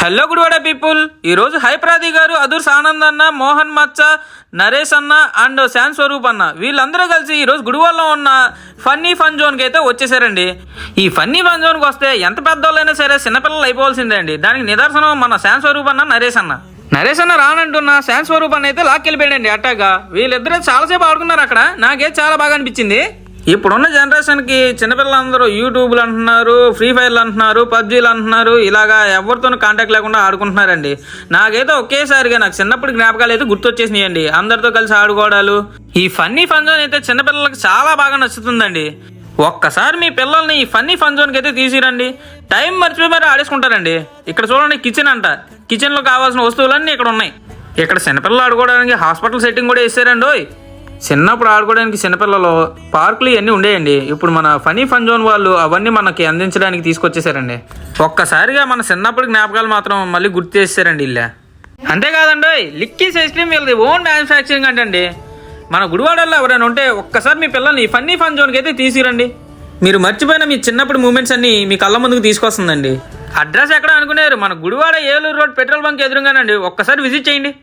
Hello Gudivada people, ఈరోజు హైప్రాది గారు, అదుర్స్ ఆనంద్ అన్న, మోహన్ మచ్చ, నరేష్ అన్న అండ్ శాన్ స్వరూప్ అన్న వీళ్ళందరూ కలిసి ఈరోజు గుడివాడలో ఉన్న ఫన్నీ ఫన్ జోన్కి అయితే వచ్చేసారండి. ఈ ఫన్నీ ఫన్ జోన్కి వస్తే ఎంత పెద్దోళ్ళైనా సరే చిన్నపిల్లలు అయిపోవాల్సిందే అండి. దానికి నిదర్శనం మన శాన్ స్వరూప్ అన్న, నరేష్ అన్న రానంటున్న శాన్ స్వరూప్ అన్న అయితే లాక్కెళ్ళిపోయాడండి. అట్టాగా వీళ్ళిద్దరూ చాలాసేపు ఆడుకున్నారు అక్కడ. నాకే చాలా బాగా అనిపించింది. ఇప్పుడున్న జనరేషన్కి చిన్నపిల్లలందరూ యూట్యూబ్లు అంటున్నారు, ఫ్రీ ఫైర్లు అంటున్నారు, పబ్జీలు అంటున్నారు, ఇలాగా ఎవరితోనూ కాంటాక్ట్ లేకుండా ఆడుకుంటున్నారండి. నాకైతే ఒకేసారిగా నాకు చిన్నప్పటి జ్ఞాపకాలు అయితే గుర్తొచ్చేసినాయండి. అందరితో కలిసి ఆడుకోవడాలు, ఈ ఫన్నీ ఫన్ జోన్ అయితే చిన్నపిల్లలకి చాలా బాగా నచ్చుతుందండి. ఒక్కసారి మీ పిల్లల్ని ఈ ఫన్నీ ఫన్ జోన్కి అయితే తీసిరండి, టైం మర్చిపోయి మరి ఆడేసుకుంటారండి. ఇక్కడ చూడండి, కిచెన్ అంట. కిచెన్లో కావాల్సిన వస్తువులన్నీ ఇక్కడ ఉన్నాయి. ఇక్కడ చిన్నపిల్లలు ఆడుకోవడానికి హాస్పిటల్ సెట్టింగ్ కూడా వేసారండి. చిన్నప్పుడు ఆడుకోవడానికి చిన్నపిల్లలు పార్కులు ఇవన్నీ ఉండేయండి. ఇప్పుడు మన ఫనీ ఫన్ జోన్ వాళ్ళు అవన్నీ మనకి అందించడానికి తీసుకొచ్చేసారండి. ఒక్కసారిగా మన చిన్నప్పుడు జ్ఞాపకాలు మాత్రం మళ్ళీ గుర్తు చేసేసారండి ఇలా. అంతేకాదండి, లిక్కీస్ ఐస్ క్రీమ్ వీళ్ళది ఓన్ మ్యానుఫ్యాక్చరింగ్ అంటండి. మన గుడివాడల్లో ఎవరైనా ఉంటే ఒక్కసారి మీ పిల్లల్ని ఫన్నీ ఫన్ జోన్కి అయితే తీసిరండి. మీరు మర్చిపోయిన మీ చిన్నప్పుడు మూమెంట్స్ అన్ని మీ కళ్ళ ముందుకు తీసుకొస్తుందండి. అడ్రస్ ఎక్కడ అనుకునేరు? మన Gudivada Eluru road petrol bunk ఎదురుగానండి. ఒక్కసారి విజిట్ చేయండి.